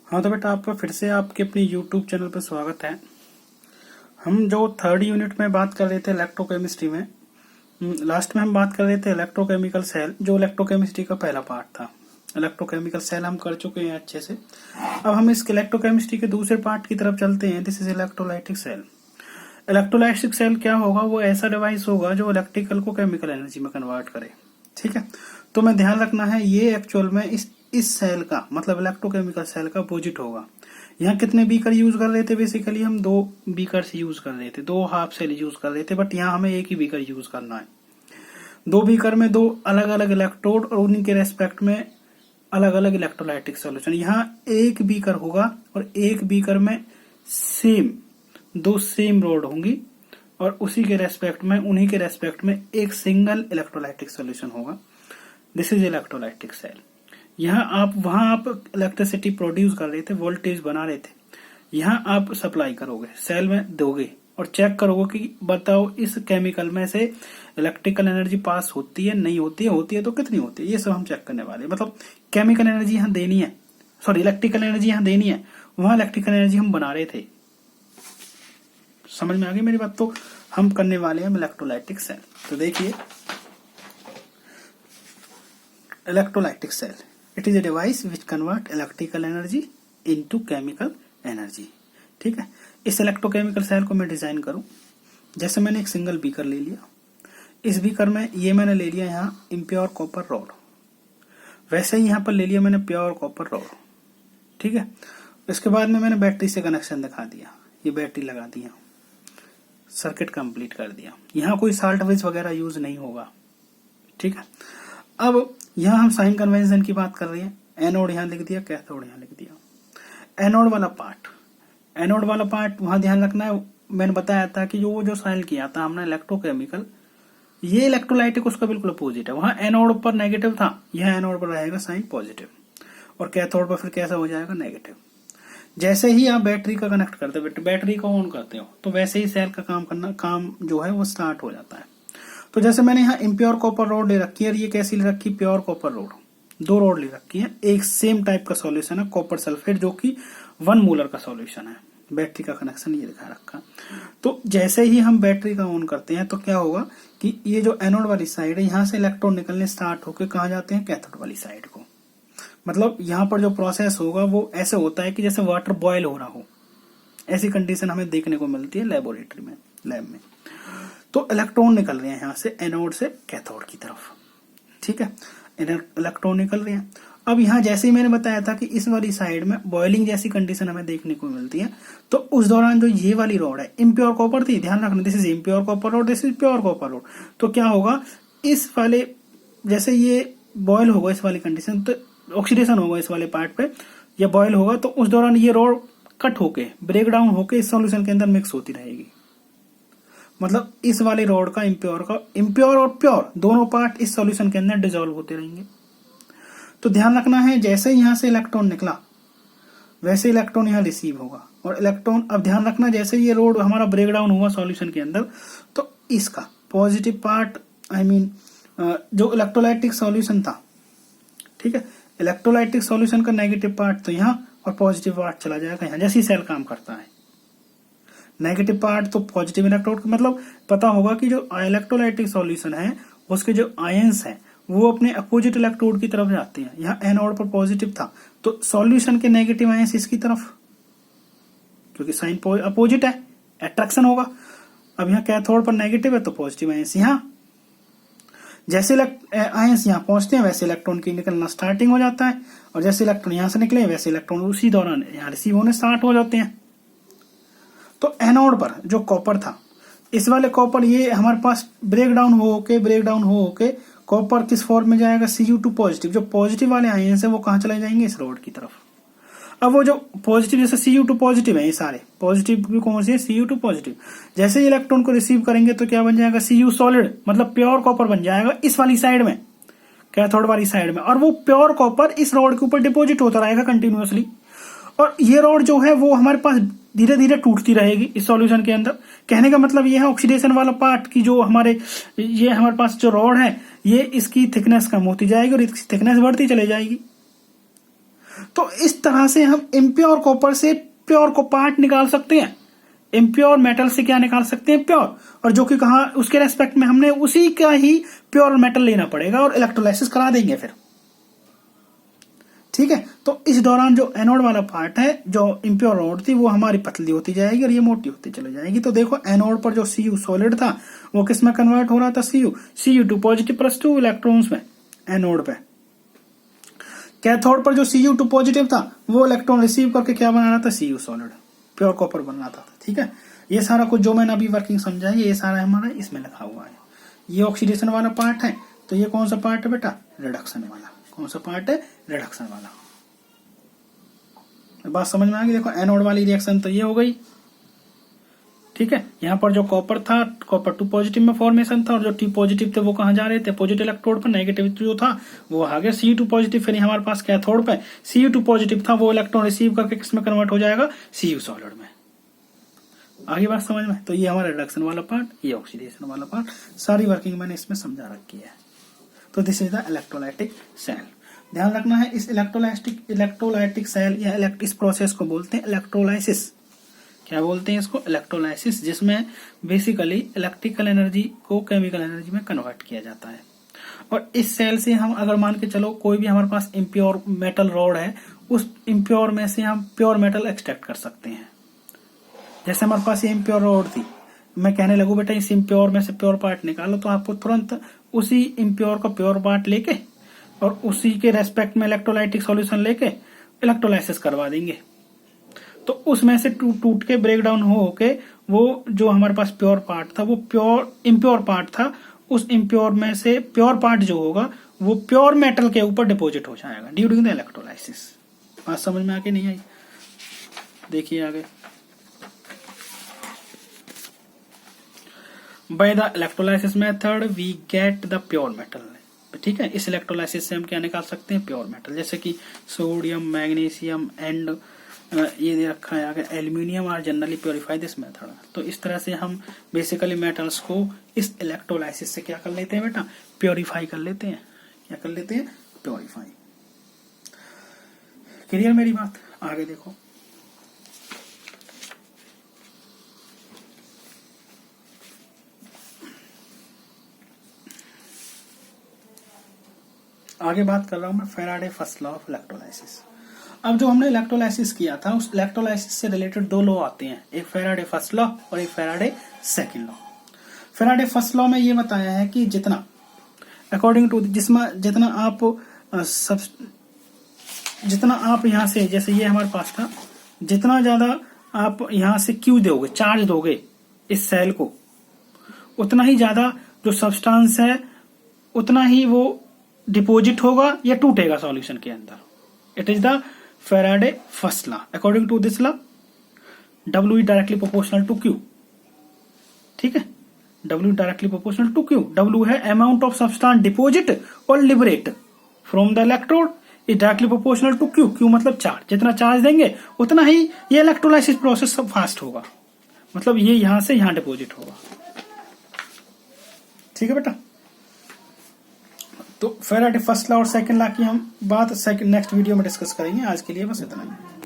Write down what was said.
हाँ तो बेटा आपका फिर से आपके अपनी यूट्यूब चैनल पर स्वागत है। हम जो थर्ड यूनिट में बात कर रहे थे इलेक्ट्रोकेमिस्ट्री में, लास्ट में हम बात कर रहे थे इलेक्ट्रोकेमिकल सेल, जो इलेक्ट्रोकेमिस्ट्री का पहला पार्ट था। इलेक्ट्रोकेमिकल सेल हम कर चुके हैं अच्छे से। अब हम इस इलेक्ट्रोकेमिस्ट्री के दूसरे पार्ट की तरफ चलते हैं। This is electrolytic cell. Electrolytic cell क्या होगा? वो ऐसा डिवाइस होगा जो इलेक्ट्रिकल को केमिकल एनर्जी में कन्वर्ट करे। ठीक है, तो मैं ध्यान रखना है ये एक्चुअल में इस सेल का मतलब इलेक्ट्रोकेमिकल सेल का अपोजिट होगा। यहाँ कितने बीकर यूज कर रहे थे? बेसिकली हम 2 बीकर यूज कर रहे थे, 2 हाफ सेल यूज कर रहे थे, बट यहाँ हमें एक ही बीकर यूज करना है। 2 बीकर में 2 अलग अलग इलेक्ट्रोड और उन्हीं के रेस्पेक्ट में अलग अलग इलेक्ट्रोलाइटिक सोल्यूशन। यहाँ एक बीकर होगा और एक बीकर में सेम 2 सेम रोड होंगी और उसी के रेस्पेक्ट में उन्हीं के रेस्पेक्ट में एक सिंगल इलेक्ट्रोलाइटिक सोल्यूशन होगा। This is electrolytic cell. वहां आप इलेक्ट्रिसिटी प्रोड्यूस कर रहे थे, वोल्टेज बना रहे थे, यहाँ आप सप्लाई करोगे, सेल में दोगे और चेक करोगे कि बताओ इस केमिकल में से इलेक्ट्रिकल एनर्जी पास होती है, नहीं होती है, होती है तो कितनी होती है, ये सब हम चेक करने वाले हैं। मतलब केमिकल एनर्जी यहाँ देनी है, सॉरी इलेक्ट्रिकल एनर्जी यहाँ देनी है, वहां इलेक्ट्रिकल एनर्जी हम बना रहे थे। समझ में आ गई मेरी बात? तो हम करने वाले हैं इलेक्ट्रोलाइटिक सेल। तो देखिए electrolytic cell, it is a device which convert electrical energy into chemical energy. ठीक है, इस इलेक्ट्रोकेमिकल सेल को मैं डिजाइन करूं, जैसे मैंने एक सिंगल बीकर ले लिया, इस बीकर में ये मैंने ले लिया यहाँ इम्प्योर कॉपर रॉड, वैसे ही यहाँ पर ले लिया मैंने प्योर कॉपर रॉड। ठीक है, इसके बाद में मैंने बैटरी से कनेक्शन दिखा दिया, ये बैटरी लगा दिया, सर्किट कंप्लीट कर दिया। यहाँ कोई साल्ट वेज वगैरह यूज नहीं होगा। ठीक है, अब यहाँ हम साइन कन्वेंशन की बात कर रहे हैं। एनोड यहाँ लिख दिया, कैथोड यहाँ लिख दिया। एनोड वाला पार्ट वहां ध्यान रखना है। मैंने बताया था कि जो साइन किया था हमने इलेक्ट्रोकेमिकल, ये इलेक्ट्रोलाइटिक उसका बिल्कुल अपोजिट है। वहां एनोड पर नेगेटिव था, यह एनोड पर रहेगा साइन पॉजिटिव और कैथोड पर फिर कैसा हो जाएगा? नेगेटिव। जैसे ही आप बैटरी का कनेक्ट करते हो, बैटरी को ऑन करते हो, तो वैसे ही सेल का काम जो है वो स्टार्ट हो जाता है। तो जैसे मैंने यहाँ इम्प्योर कॉपर रोड ले रखी है और ये कैसी ले रखी है? Pure copper road. 2 रोड ले रखी है, एक सेम टाइप का सॉल्यूशन है कॉपर सल्फेट, जो कि 1 मोलर का सॉल्यूशन है। बैटरी का कनेक्शन ये दिखा रखा। तो जैसे ही हम बैटरी का ऑन करते हैं तो क्या होगा कि ये जो एनोड वाली साइड है, यहाँ से इलेक्ट्रॉन निकलने स्टार्ट होकर कहाँ जाते हैं? कैथोड वाली साइड को। मतलब यहाँ पर जो प्रोसेस होगा वो ऐसे होता है कि जैसे वाटर बॉयल हो रहा हो, ऐसी कंडीशन हमें देखने को मिलती है लेबोरेटरी में, लैब में। तो इलेक्ट्रॉन निकल रहे हैं यहाँ से एनोड से कैथोड की तरफ। ठीक है, इलेक्ट्रॉन निकल रहे हैं। अब यहाँ जैसे ही मैंने बताया था कि इस वाली साइड में बॉइलिंग जैसी कंडीशन हमें देखने को मिलती है, तो उस दौरान जो ये वाली रॉड है इम्प्योर कॉपर थी, ध्यान रखना, this is impure copper rod, this is pure copper rod. तो क्या होगा, इस वाले जैसे ये बॉयल होगा इस वाली कंडीशन, तो ऑक्सीडेशन होगा इस वाले पार्ट पे, या बॉयल होगा, तो उस दौरान ये रॉड कट होके ब्रेक डाउन होके इस सॉल्यूशन के अंदर मिक्स होती रहेगी। मतलब इस वाले रॉड का इम्प्योर और प्योर दोनों पार्ट इस सॉल्यूशन के अंदर डिसॉल्व होते रहेंगे। तो ध्यान रखना है, जैसे यहाँ से इलेक्ट्रॉन निकला वैसे इलेक्ट्रॉन यहाँ रिसीव होगा और इलेक्ट्रॉन, अब ध्यान रखना, जैसे ये रोड हमारा ब्रेक डाउन हुआ सॉल्यूशन के अंदर, तो इसका पॉजिटिव पार्ट, जो इलेक्ट्रोलाइटिक सॉल्यूशन था, ठीक है, इलेक्ट्रोलाइटिक सॉल्यूशन का नेगेटिव पार्ट तो यहाँ और पॉजिटिव पार्ट चला जाएगा यहाँ। जैसे ही सेल काम करता है, नेगेटिव पार्ट तो पॉजिटिव इलेक्ट्रोड, मतलब पता होगा कि जो इलेक्ट्रोलाइटिक सॉल्यूशन है उसके जो आयंस हैं वो अपने अपोजिट इलेक्ट्रोड की तरफ जाते हैं। यहाँ एनोड पर पॉजिटिव था तो सॉल्यूशन के नेगेटिव आयंस इसकी तरफ, क्योंकि साइन अपोजिट है, अट्रैक्शन होगा। अब यहाँ कैथोड पर नेगेटिव है तो पॉजिटिव आयंस यहाँ, जैसे आयंस यहाँ पहुंचते हैं वैसे इलेक्ट्रॉन की निकलना स्टार्टिंग हो जाता है, और जैसे इलेक्ट्रॉन यहाँ से निकले वैसे इलेक्ट्रॉन उसी दौरान यहाँ रिसीव होने स्टार्ट हो जाते हैं। तो एनोड पर जो कॉपर था, इस वाले कॉपर, ये हमारे पास ब्रेक डाउन हो के कॉपर किस फॉर्म में जाएगा? Cu2 positive. जो पॉजिटिव वाले आयंस है वो कहाँ चले जाएंगे? इस रोड की तरफ। अब वो जो पॉजिटिव, जैसे Cu2 पॉजिटिव है, ये सारे पॉजिटिव कौन से? Cu2 positive. जैसे ही इलेक्ट्रॉन को रिसीव करेंगे तो क्या बन जाएगा? Cu सॉलिड, मतलब प्योर कॉपर बन जाएगा इस वाली साइड में, कैथोड वाली साइड में, और वो प्योर कॉपर इस रोड के ऊपर डिपोजिट होता रहेगा कंटिन्यूअसली। और ये रॉड जो है वो हमारे पास धीरे धीरे टूटती रहेगी इस सॉल्यूशन के अंदर। कहने का मतलब ये है ऑक्सीडेशन वाला पार्ट की जो हमारे पास जो रॉड है, ये इसकी थिकनेस कम होती जाएगी और इसकी थिकनेस बढ़ती चली जाएगी। तो इस तरह से हम इम्प्योर कॉपर से प्योर को पार्ट निकाल सकते हैं, इम्प्योर मेटल से क्या निकाल सकते हैं, प्योर। और जो कि कहा उसके रेस्पेक्ट में हमने उसी का ही प्योर मेटल लेना पड़ेगा और इलेक्ट्रोलाइसिस करा देंगे फिर, ठीक है। तो इस दौरान जो एनोड वाला पार्ट है, जो इम्प्योर रोड थी, वो हमारी पतली होती जाएगी और ये मोटी होती चली जाएगी। तो देखो एनोड पर जो Cu सॉलिड था वो किस में कन्वर्ट हो रहा था, Cu2 पॉजिटिव प्लस 2 इलेक्ट्रॉन्स में एनोड पे। कैथोड पर जो Cu2 पॉजिटिव था वो इलेक्ट्रॉन रिसीव करके क्या बना रहा था, Cu सॉलिड, प्योर कॉपर बन रहा था, ठीक है। ये सारा कुछ जो मैंने अभी वर्किंग समझा है ये सारा हमारा इसमें लिखा हुआ है। ये ऑक्सीडेशन वाला पार्ट है, तो ये कौन सा पार्ट है बेटा, रिडक्शन वाला। कौन सा पार्ट है, रिडक्शन वाला। बात समझ में आ गई। देखो एनोड वाली रिएक्शन तो ये हो गई, ठीक है। यहाँ पर जो कॉपर था, कॉपर 2 पॉजिटिव में फॉर्मेशन था और जो T पॉजिटिव थे वो कहाँ जा रहे थे, पॉजिटिव इलेक्ट्रोड पर। नेगेटिव जो था वो आ गया Cu2 पॉजिटिव, फिर हमारे पास कैथोड पे Cu2 पॉजिटिव था, वो इलेक्ट्रॉन रिसीव करके किसमें कन्वर्ट हो जाएगा, Cu सॉलिड में। आगे बात समझ में। तो ये हमारा रिडक्शन वाला पार्ट, ये ऑक्सीडेशन वाला पार्ट, सारी वर्किंग मैंने इसमें समझा रखी है। तो this is the electrolytic cell. ध्यान रखना है, इस इलेक्ट्रोलाइटिक सेल या इस प्रोसेस को बोलते हैं इलेक्ट्रोलाइसिस। क्या बोलते हैं इसको, इलेक्ट्रोलाइसिस, जिसमें बेसिकली इलेक्ट्रिकल एनर्जी को केमिकल एनर्जी में कन्वर्ट किया जाता है। और इस सेल से हम अगर मान के चलो कोई भी हमारे पास इम्प्योर मेटल रॉड है, उस इम्प्योर में से हम प्योर मेटल एक्सट्रैक्ट कर सकते हैं। जैसे हमारे पास ये इम्प्योर रॉड थी, मैं कहने लगू बेटा इस इम्प्योर में से प्योर पार्ट निकालो, तो आपको तुरंत उसी इम्प्योर का प्योर पार्ट लेके और उसी के रेस्पेक्ट में इलेक्ट्रोलाइटिक सॉल्यूशन लेके इलेक्ट्रोलाइसिस करवा देंगे। तो उसमें से टूट के ब्रेक डाउन हो के वो जो हमारे पास प्योर पार्ट था वो प्योर इम्प्योर पार्ट था, उस इम्प्योर में से प्योर पार्ट जो होगा वो प्योर मेटल के ऊपर डिपोजिट हो जाएगा ड्यूरिंग द इलेक्ट्रोलाइसिस। बात समझ में आके नहीं आई, देखिए आगे। By the electrolysis method we get the pure metal, ठीक है। इस इलेक्ट्रोलाइसिस से हम क्या निकाल सकते हैं, प्योर मेटल, जैसे कि सोडियम, मैग्नीशियम एंड ये रखा है आगे aluminium are generally purify this method. तो इस तरह से हम बेसिकली मेटल्स को इस इलेक्ट्रोलाइसिस से क्या कर लेते हैं बेटा, प्योरीफाई कर लेते हैं। क्या कर लेते हैं, प्योरीफाई। क्लियर मेरी बात, आगे देखो। आगे बात कर रहा हूं मैं Faraday first law of electrolysis. अब जो हमने इलेक्ट्रोलाइसिस किया था उस इलेक्ट्रोलाइसिस से रिलेटेड दो लॉ आते हैं, एक फैराडे फर्स्ट लॉ और एक Faraday second law. Faraday first law में ये बताया है कि जितना अकॉर्डिंग टू जिसमें जितना आप यहां से, जैसे ये हमारे पास था, जितना ज्यादा आप यहां से क्यू दोगे, चार्ज दोगे इस सेल को, उतना ही ज्यादा जो सब्सटेंस है उतना ही वो डिपोजिट होगा या टूटेगा सॉल्यूशन के अंदर। It is the Faraday first law. According to this law W is directly proportional to Q, ठीक है। W directly proportional to Q। W है अमाउंट ऑफ सब्सटेंस डिपोजिट और liberate from the electrode, is directly proportional to Q। Q मतलब charge, जितना charge देंगे उतना ही ये electrolysis process सब फास्ट होगा, मतलब ये यहां से यहां डिपोजिट होगा, ठीक है बेटा। तो फैराडे फर्स्ट लॉ और सेकंड लॉ की हम बात नेक्स्ट वीडियो में डिस्कस करेंगे। आज के लिए बस इतना ही।